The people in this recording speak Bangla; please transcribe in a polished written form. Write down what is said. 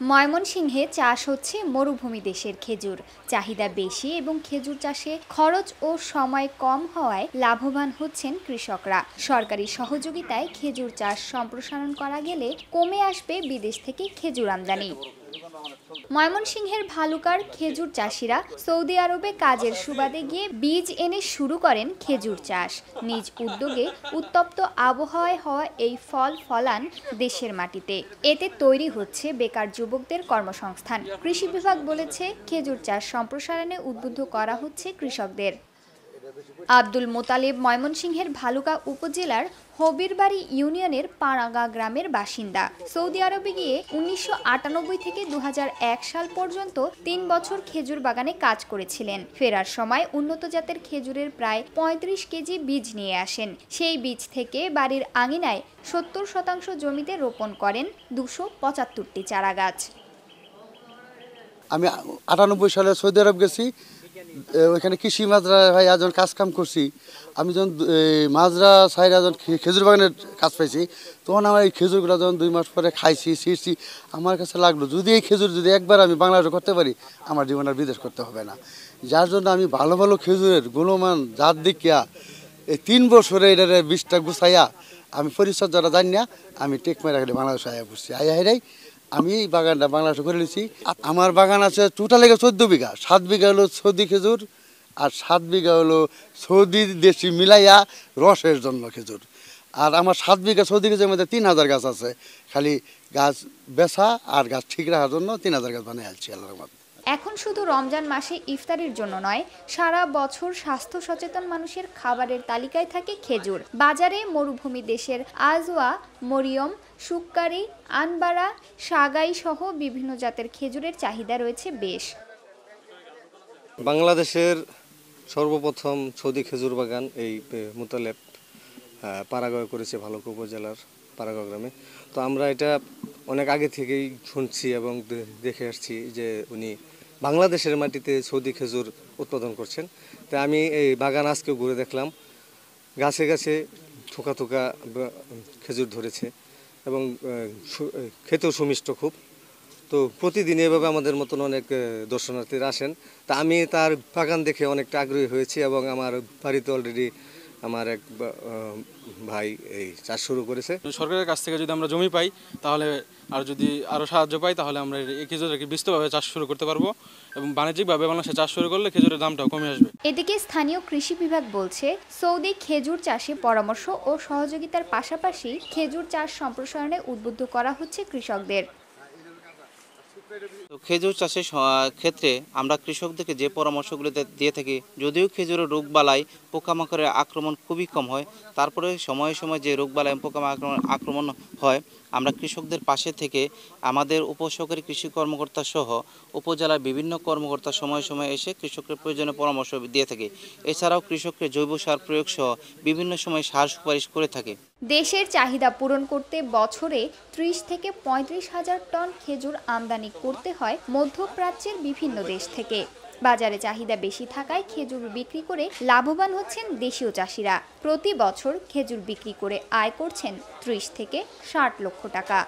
ময়মনসিংহে চাষ হচ্ছে মরুভূমি দেশের খেজুর। চাহিদা বেশি এবং খেজুর চাষে খরচ ও সময় কম হওয়ায় লাভবান হচ্ছেন কৃষকরা। সরকারি সহযোগিতায় খেজুর চাষ সম্প্রসারণ করা গেলে কমে আসবে বিদেশ থেকে খেজুর আমদানি। ময়মনসিংহের ভালুকার খেজুর চাষিরা সৌদি আরবে কাজের সুবাদে গিয়ে বীজ এনে শুরু করেন খেজুর চাষ। নিজ উদ্যোগে উত্তপ্ত আবহাওয়ায় হওয়া এই ফল ফলান দেশের মাটিতে। এতে তৈরি হচ্ছে বেকার যুবকদের কর্মসংস্থান। কৃষি বিভাগ বলেছে, খেজুর চাষ সম্প্রসারণে উদ্বুদ্ধ করা হচ্ছে কৃষকদের। আব্দুল মোতালেব ময়মনসিংহের ভালুকা উপজেলার হবিরবাড়ি ইউনিয়নের পাড়াগা গ্রামের বাসিন্দা। সৌদি আরবে গিয়ে ১৯৯৮ থেকে ২০০১ সাল পর্যন্ত ৩ বছর খেজুর বাগানে কাজ করেছিলেন। ফেরার সময় উন্নত জাতের খেজুরের প্রায় ৩৫ কেজি বীজ নিয়ে আসেন। সেই বীজ থেকে বাড়ির আঙিনায় ৭০% জমিতে রোপণ করেন ২৭৫টি চারা গাছ। আমি ৯৮ সালে সৌদি আরব গেছি, ওইখানে কৃষি মাজরা ভাই যখন কাজ কাম করছি। আমি যখন মাজরা সাইরা যখন খেজুর বাগানের কাজ পাইছি, তখন আমার এই খেজুরগুলো যখন ২ মাস পরে খাইছি ছিঁড়ছি, আমার কাছে লাগলো যদি এই খেজুর যদি একবার আমি বাংলাদেশে করতে পারি, আমার জীবন আর বিদেশ করতে হবে না। যার জন্য আমি ভালো ভালো খেজুরের গুণমান জাত দেখিয়া এই ৩ বছরে এটার বীজটা গুছাইয়া আমি পরিচর্যাটা জানি না, আমি টেক মেরা গেলে বাংলাদেশে আয়া পড়ছি। আয়া হেরাই আমি এই বাগানটা বাংলাদেশে করে নিয়েছি। আমার বাগান আছে টোটাল ১৪ বিঘা। ৭ বিঘা হলো সৌদি খেজুর আর ৭ বিঘা হলো সৌদি দেশি মিলাইয়া রসের জন্য খেজুর। আর আমার ৭ বিঘা সৌদি খেজুরের মধ্যে ৩,০০০ গাছ আছে। খালি গাছ বেচা আর গাছ ঠিক রাখার জন্য ৩,০০০ গাছ বানিয়ে আনছি আল্লাহর রহমতে। এখন শুধু রমজান মাসে ইফতারির জন্য নয়, সারা বছর স্বাস্থ্য সচেতন মানুষের খাবারের তালিকায় থাকে খেজুর। বাজারে মরুভূমি দেশের আজওয়া, মরিয়ম, সুক্কারি, আনবারা, সাগাই সহ বিভিন্ন জাতের খেজুরের চাহিদা রয়েছে বেশ। বাংলাদেশের সর্বপ্রথম সৌদি খেজুর বাগান এই মোতালেব পাড়াগাঁও করেছে ভালুকা উপজেলার পাড়াগাঁও গ্রামে। তো আমরা এটা অনেক আগে থেকেই শুনছি এবং দেখে আসছি যে উনি বাংলাদেশের মাটিতে সৌদি খেজুর উৎপাদন করছেন। তাই আমি এই বাগান আজকে ঘুরে দেখলাম, গাছে গাছে থোকা থোকা খেজুর ধরেছে এবং খেতেও সুমিষ্ট খুব। তো প্রতিদিন এভাবে আমাদের মতন অনেক দর্শনার্থীরা আসেন। তা আমি তার বাগান দেখে অনেকটা আগ্রহী হয়েছি এবং আমার বাড়িতে অলরেডি আমার এক ভাই এই চাষ শুরু করেছে। সরকারের কাছ থেকে যদি আমরা জমি পাই তাহলে আর যদি আরও সাহায্য পাই তাহলে আমরা এই খেজুরকে বিস্তৃতভাবে চাষ শুরু করতে পারবো এবং বাণিজ্যিকভাবে বাংলাদেশে চাষ শুরু করলে খেজুরের দামটাও কমে আসবে। এদিকে স্থানীয় কৃষি বিভাগ বলছে, সৌদি খেজুর চাষে পরামর্শ ও সহযোগিতার পাশাপাশি খেজুর চাষ সম্প্রসারণে উদ্বুদ্ধ করা হচ্ছে কৃষকদের। খেজুর চাষের ক্ষেত্রে আমরা কৃষকদেরকে যে পরামর্শগুলো দিয়ে থাকি, যদিও খেজুরের রোগবালাই পোকামাকড়ের আক্রমণ খুবই কম হয়, তারপরে সময়ে সময়ে যে রোগবালাই পোকামাকড় আক্রমণ হয়, আমরা কৃষকদের পাশে থেকে আমাদের উপসহকারী কৃষি কর্মকর্তা সহ উপজেলার বিভিন্ন কর্মকর্তা সময়ে সময়ে এসে কৃষকের প্রয়োজনীয় পরামর্শ দিয়ে থাকে। এছাড়াও কৃষককে জৈব সার প্রয়োগ সহ বিভিন্ন সময় সার সুপারিশ করে থাকে। দেশের চাহিদা পূরণ করতে বছরে ৩০ থেকে ৩৫ হাজার টন খেজুর আমদানি করতে হয় মধ্যপ্রাচ্যের বিভিন্ন দেশ থেকে। বাজারে চাহিদা বেশি থাকায় খেজুর বিক্রি করে লাভবান হচ্ছেন দেশীয় চাষিরা। প্রতি বছর খেজুর বিক্রি করে আয় করছেন ৩০ থেকে ৬০ লক্ষ টাকা।